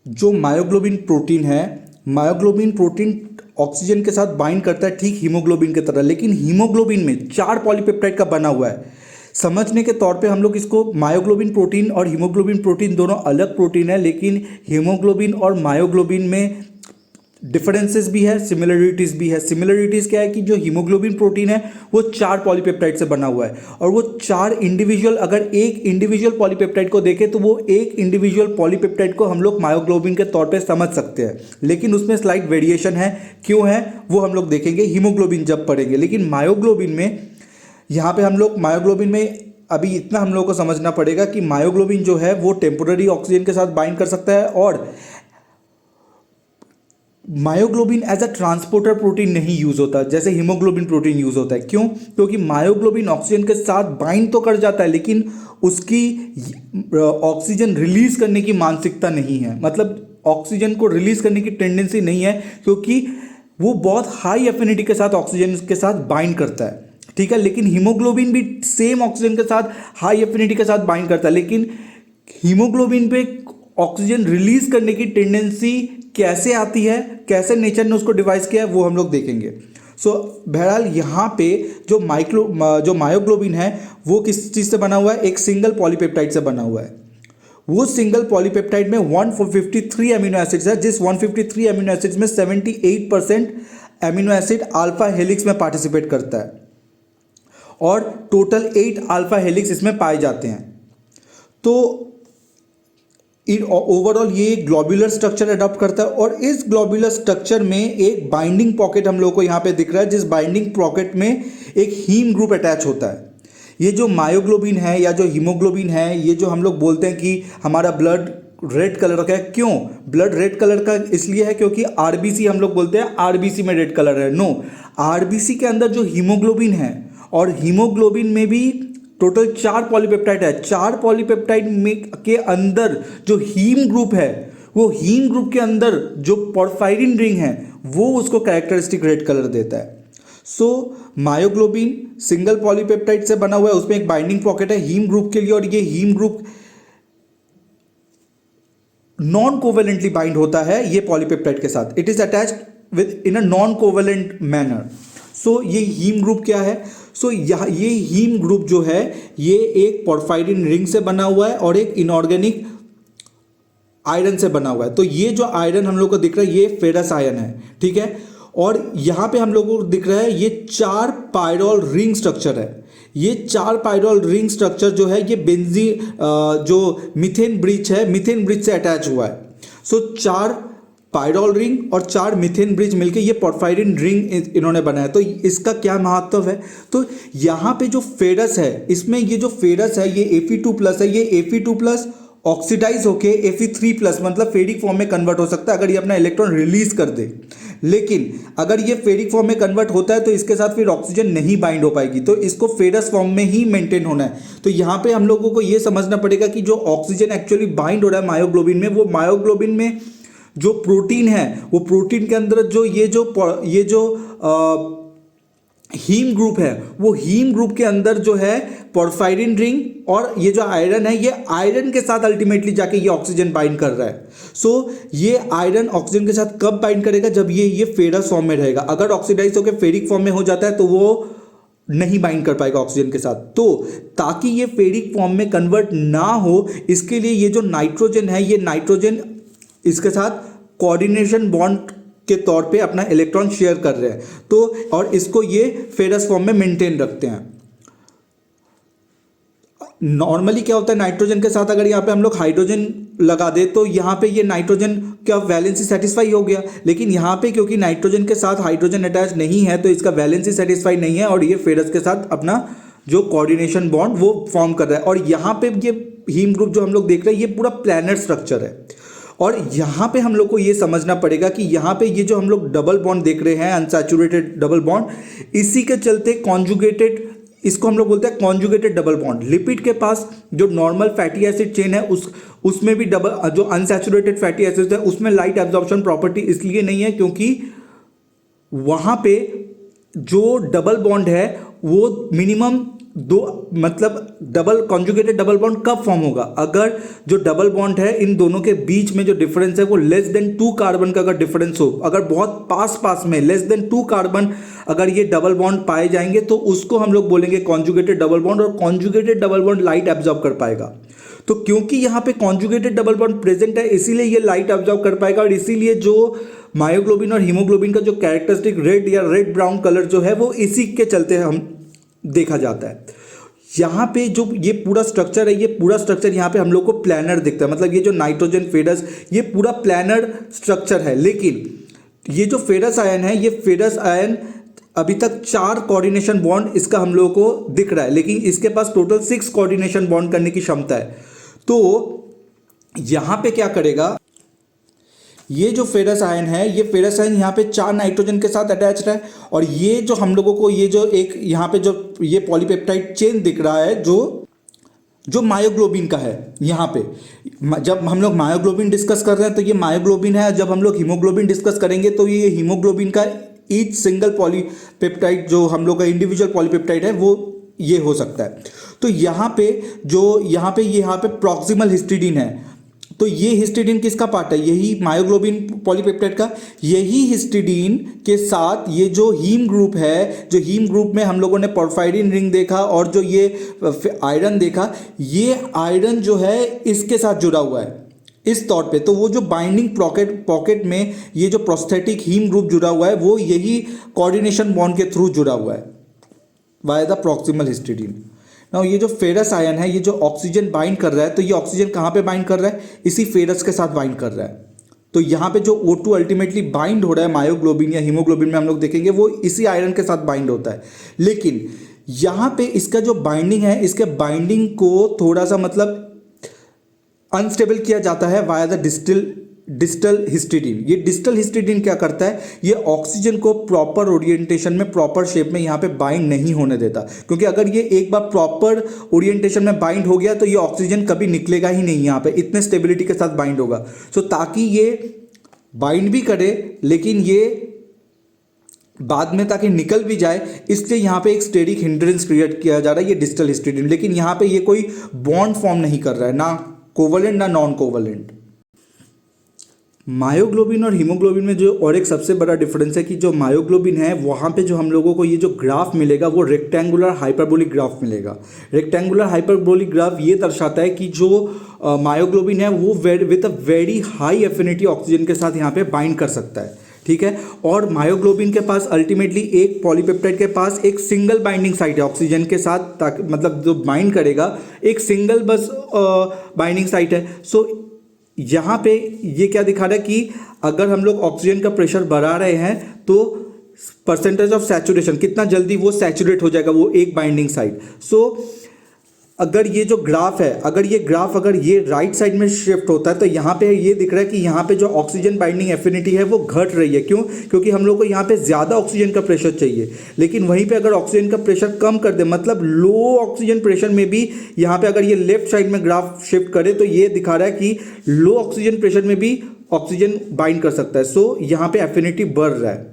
जो myoglobin protein है, myoglobin protein oxygen के साथ बाइंड करता है ठीक हीमोग्लोबिन की तरह, लेकिन हीमोग्लोबिन में 4 पॉलीपेप्टाइड का बना हुआ है। समझने के तौर पे हम लोग इसको मायोग्लोबिन प्रोटीन और हीमोग्लोबिन प्रोटीन दोनों अलग प्रोटीन है, लेकिन हीमोग्लोबिन और मायोग्लोबिन में डिफरेंसेस भी है, सिमिलरिटीज़ भी है। सिमिलरिटीज़ क्या है कि जो हीमोग्लोबिन प्रोटीन है वो 4 पॉलीपेप्टाइड से बना हुआ है, और वो 4 इंडिविजुअल, अगर एक इंडिविजुअल पॉलीपेप्टाइड को देखें तो वो एक इंडिविजुअल पॉलीपेप्टाइड को हम लोग मायोग्लोबिन के तौर पे समझ सकते हैं, लेकिन उसमें स्लाइट वेरिएशन है। क्यों है वो हम लोग देखेंगे हीमोग्लोबिन जब पढ़ेंगे। लेकिन मायोग्लोबिन में, यहाँ पे हम लोग मायोग्लोबिन में अभी इतना हम लोग को समझना पड़ेगा कि मायोग्लोबिन जो है वो टेम्पोररी ऑक्सीजन के साथ बाइंड कर सकता है, और myoglobin as a transporter protein नहीं यूज होता जैसे हीमोग्लोबिन प्रोटीन यूज होता है। क्यों? क्योंकि मायोग्लोबिन ऑक्सीजन के साथ बाइंड तो कर जाता है, लेकिन उसकी ऑक्सीजन रिलीज करने की मानसिकता नहीं है, मतलब ऑक्सीजन को रिलीज करने की टेंडेंसी नहीं है, क्योंकि वो बहुत हाई एफिनिटी के साथ ऑक्सीजन के साथ बाइंड करता है। ठीक है, लेकिन हीमोग्लोबिन भी सेम ऑक्सीजन के साथ हाई एफिनिटी के साथ बाइंड करता है, लेकिन हीमोग्लोबिन पे ऑक्सीजन रिलीज करने की टेंडेंसी कैसे आती है, कैसे नेचर ने उसको डिवाइस किया है, वो हम लोग देखेंगे। बहरहाल यहाँ पे जो मायोग्लोबिन है वो किस चीज़ से बना हुआ है? एक सिंगल पॉलीपेप्टाइड से बना हुआ है। वो सिंगल पॉलीपेप्टाइड में 153 अमीनो एसिड्स है, जिस 153 अमीनो एसिड्स में 78% अमीनो एसिड अल्फा हेलिक्स में पार्टिसिपेट करता है, और टोटल 8 अल्फा हेलिक्स इसमें पाए जाते हैं। तो ओवरऑल ये ग्लोब्यूलर स्ट्रक्चर अडॉप्ट करता है, और इस ग्लोब्यूलर स्ट्रक्चर में एक बाइंडिंग पॉकेट हम लोग को यहाँ पे दिख रहा है, जिस बाइंडिंग पॉकेट में एक हीम ग्रुप अटैच होता है। ये जो मायोग्लोबिन है या जो हीमोग्लोबिन है, ये जो हम लोग बोलते हैं कि हमारा ब्लड रेड कलर का है, क्यों ब्लड रेड कलर का? इसलिए है क्योंकि आरबीसी, हम लोग बोलते हैं आरबीसी में रेड कलर है। नो, आरबीसी के अंदर जो हीमोग्लोबिन है, और हीमोग्लोबिन में भी टोटल 4 पॉलीपेप्टाइड है। 4 पॉलीपेप्टाइड में के अंदर जो हीम ग्रुप है, वो हीम ग्रुप के अंदर जो पोर्फायरिन रिंग है वो उसको कैरेक्टरिस्टिक रेड कलर देता है। मायोग्लोबिन सिंगल पॉलीपेप्टाइड से बना हुआ है, उसमें एक बाइंडिंग पॉकेट है हीम ग्रुप के लिए, और ये haem group non covalently bind होता है ये पॉलीपेप्टाइड के साथ। It is attached with in a non covalent manner. ये हीम ग्रुप क्या है? ये हीम ग्रुप जो है ये एक पोर्फायरिन रिंग से बना हुआ है और एक इनऑर्गेनिक आयरन से बना हुआ है। तो ये जो आयरन हम लोग को दिख रहा है ये फेरस आयरन है, ठीक है। और यहाँ पे हम लोगों को दिख रहा है ये 4 पायरोल रिंग स्ट्रक्चर है। ये 4 पायरोल रिंग स्ट्रक्चर जो है ये जो मीथेन ब्रिज है, मीथेन ब्रिज से अटैच हुआ है। 4 पायरोल रिंग और 4 मीथेन ब्रिज मिलके ये पोर्फायरिन रिंग इन्होंने बनाया। तो इसका क्या महत्व है? तो यहाँ पे जो फेरस है, इसमें ये जो फेरस है ये Fe2+ है। ये Fe2+ ऑक्सीडाइज होके Fe3+ मतलब फेरिक फॉर्म में कन्वर्ट हो सकता है अगर ये अपना इलेक्ट्रॉन रिलीज कर दे। लेकिन अगर ये फेरिक फॉर्म में कन्वर्ट होता है तो इसके साथ फिर ऑक्सीजन नहीं बाइंड हो पाएगी, तो इसको फेरस फॉर्म में ही मेंटेन होना है। तो यहाँ पे हम लोगों को ये समझना पड़ेगा कि जो ऑक्सीजन एक्चुअली बाइंड हो रहा है मायोग्लोबिन में, वो मायोग्लोबिन में जो प्रोटीन है, वो प्रोटीन के अंदर जो ये जो हीम ग्रुप है, वो हीम ग्रुप के अंदर जो है पोर्फायरिन रिंग और ये जो आयरन है, ये आयरन के साथ अल्टीमेटली जाके ये ऑक्सीजन बाइंड कर रहा है। ये आयरन ऑक्सीजन के साथ कब बाइंड करेगा? जब ये फेरस फॉर्म में रहेगा। अगर ऑक्सीडाइज होकर फेरिक फॉर्म में हो जाता है तो वो नहीं बाइंड कर पाएगा ऑक्सीजन के साथ। तो ताकि ये फेरिक फॉर्म में कन्वर्ट ना हो, इसके लिए ये जो नाइट्रोजन है, ये नाइट्रोजन इसके साथ कोऑर्डिनेशन बॉन्ड के तौर पे अपना इलेक्ट्रॉन शेयर कर रहे हैं, तो और इसको ये फेरस फॉर्म में मेंटेन रखते हैं। नॉर्मली क्या होता है, नाइट्रोजन के साथ अगर यहाँ पे हम लोग हाइड्रोजन लगा दे तो यहाँ पे ये नाइट्रोजन का वैलेंसी सेटिस्फाई हो गया। लेकिन यहाँ पे क्योंकि नाइट्रोजन के साथ हाइड्रोजन अटैच नहीं है तो इसका वैलेंसी सेटिस्फाई नहीं है, और ये फेरस के साथ अपना जो कोऑर्डिनेशन बॉन्ड वो फॉर्म कर रहा है। और यहाँ पे ये हीम ग्रुप जो हम लोग देख रहे हैं ये पूरा प्लैनेट स्ट्रक्चर है। और यहाँ पे हम लोग को ये समझना पड़ेगा कि यहाँ पे ये जो हम लोग डबल बॉन्ड देख रहे हैं, अनसैचुरेटेड डबल बॉन्ड, इसी के चलते कॉन्जुगेटेड, इसको हम लोग बोलते हैं कॉन्जुगेटेड डबल बॉन्ड। लिपिड के पास जो नॉर्मल फैटी एसिड चेन है उसमें भी डबल, जो अनसैचुरेटेड फैटी एसिड है उसमें लाइट एब्जॉर्प्शन प्रॉपर्टी इसलिए नहीं है क्योंकि वहाँ पे जो डबल बॉन्ड है वो मिनिमम दो, मतलब डबल कॉन्जुगेटेड डबल बॉन्ड कब फॉर्म होगा, अगर जो डबल बॉन्ड है इन दोनों के बीच में जो डिफरेंस है वो लेस देन 2 कार्बन का अगर डिफरेंस हो, अगर बहुत पास पास में लेस देन 2 कार्बन अगर ये डबल बॉन्ड पाए जाएंगे तो उसको हम लोग बोलेंगे कॉन्जुगेटेड डबल बॉन्ड। और conjugated double bond light absorb कर पाएगा। तो क्योंकि यहाँ पे कॉन्जुगेटेड डबल बॉन्ड प्रेजेंट है इसीलिए ये लाइट एब्जॉर्ब कर पाएगा, और इसीलिए जो मायोग्लोबिन और हीमोग्लोबिन का जो कैरेक्टरिस्टिक रेड या रेड ब्राउन कलर जो है वो इसी के चलते हम देखा जाता है। यहाँ पे जो ये पूरा स्ट्रक्चर है, ये पूरा स्ट्रक्चर यहाँ पे हम लोग को प्लानर दिखता है, मतलब ये जो नाइट्रोजन फेरस ये पूरा प्लानर स्ट्रक्चर है। लेकिन ये जो फेरस आयन है, ये फेरस आयन अभी तक 4 कोऑर्डिनेशन बॉन्ड इसका हम लोगों को दिख रहा है, लेकिन इसके पास टोटल 6 कोऑर्डिनेशन बॉन्ड करने की क्षमता है। तो यहाँ पे क्या करेगा, ये जो फेरस आयन है, ये फेरस आयन यहाँ पे 4 नाइट्रोजन के साथ अटैच्ड है, और ये जो हम लोगों को ये जो एक यहाँ पे जो ये पॉलीपेप्टाइड चेन दिख रहा है जो मायोग्लोबिन का है। यहाँ पे जब हम लोग मायोग्लोबिन डिस्कस कर रहे हैं तो ये मायोग्लोबिन है, जब हम लोग हीमोग्लोबिन डिस्कस करेंगे तो ये हीमोग्लोबिन का ईच सिंगल पॉलीपेप्टाइड जो हम लोग का इंडिविजुअल पॉलीपेप्टाइड है वो ये हो सकता है। तो यहाँ पे प्रॉक्सिमल हिस्टिडीन है, तो ये हिस्टिडीन किसका पार्ट है, यही मायोग्लोबिन पॉलीपेप्टाइड का। यही हिस्टिडीन के साथ ये जो हीम ग्रुप है, जो हीम ग्रुप में हम लोगों ने पोर्फायरिन रिंग देखा और जो ये आयरन देखा, ये आयरन जो है इसके साथ जुड़ा हुआ है इस तौर पे। तो वो जो बाइंडिंग पॉकेट में ये जो प्रोस्थेटिक हीम ग्रुप जुड़ा हुआ है वो यही कोऑर्डिनेशन बॉन्ड के थ्रू जुड़ा हुआ है via the proximal histidine. Now ये जो फेरस आयन है, ये जो ऑक्सीजन बाइंड कर रहा है, तो ये ऑक्सीजन कहाँ पे बाइंड कर रहा है, इसी फेरस के साथ बाइंड कर रहा है। तो यहाँ पे जो O2 अल्टीमेटली बाइंड हो रहा है मायोग्लोबिन या हीमोग्लोबिन में हम लोग देखेंगे वो इसी आयरन के साथ बाइंड होता है। लेकिन यहाँ पे इसका जो बाइंडिंग है, इसके बाइंडिंग को थोड़ा सा मतलब अनस्टेबल किया जाता है वाया द डिस्टल हिस्टिडीन। ये डिस्टल हिस्टिडीन क्या करता है, ये ऑक्सीजन को प्रॉपर ओरिएंटेशन में, प्रॉपर शेप में यहाँ पे बाइंड नहीं होने देता, क्योंकि अगर ये एक बार प्रॉपर ओरिएंटेशन में बाइंड हो गया तो ये ऑक्सीजन कभी निकलेगा ही नहीं, यहाँ पे इतने स्टेबिलिटी के साथ बाइंड होगा। सो ताकि ये बाइंड भी करे लेकिन ये बाद में ताकि निकल भी जाए, इसलिए यहाँ पे एक स्टेरिक हिंड्रेंस क्रिएट किया जा रहा है, ये डिस्टल हिस्टिडीन। लेकिन यहाँ पे ये कोई बॉन्ड फॉर्म नहीं कर रहा है, ना कोवलेंट ना नॉन कोवलेंट। मायोग्लोबिन और हीमोग्लोबिन में जो और एक सबसे बड़ा डिफरेंस है कि जो मायोग्लोबिन है वहाँ पे जो हम लोगों को ये जो ग्राफ मिलेगा वो रेक्टेंगुलर हाइपरबोलिक ग्राफ मिलेगा। रेक्टेंगुलर हाइपरबोलिक ग्राफ ये दर्शाता है कि जो मायोग्लोबिन है वो with a very high affinity oxygen के साथ यहाँ पे बाइंड कर सकता है, ठीक है। और मायोग्लोबिन के पास अल्टीमेटली एक पॉलीपेप्टाइड के पास एक सिंगल बाइंडिंग साइट है ऑक्सीजन के साथ, ताकि मतलब जो बाइंड करेगा एक सिंगल बस बाइंडिंग साइट है। सो यहाँ पे ये क्या दिखा रहा है कि अगर हम लोग ऑक्सीजन का प्रेशर बढ़ा रहे हैं तो परसेंटेज ऑफ सैचुरेशन, कितना जल्दी वो सैचुरेट हो जाएगा वो एक बाइंडिंग साइड। सो अगर ये जो ग्राफ है, अगर ये राइट साइड में शिफ्ट होता है तो यहाँ पे ये दिख रहा है कि यहाँ पे जो ऑक्सीजन बाइंडिंग एफिनिटी है वो घट रही है। क्यों? क्योंकि हम लोग को यहाँ पे ज़्यादा ऑक्सीजन का प्रेशर चाहिए, लेकिन वहीं पे अगर ऑक्सीजन का प्रेशर कम कर दे, मतलब लो ऑक्सीजन प्रेशर में भी यहाँ पे अगर ये लेफ्ट साइड में ग्राफ शिफ्ट करे तो ये दिखा रहा है कि लो ऑक्सीजन प्रेशर में भी ऑक्सीजन बाइंड कर सकता है। सो यहाँ पे एफिनिटी बढ़ रहा है।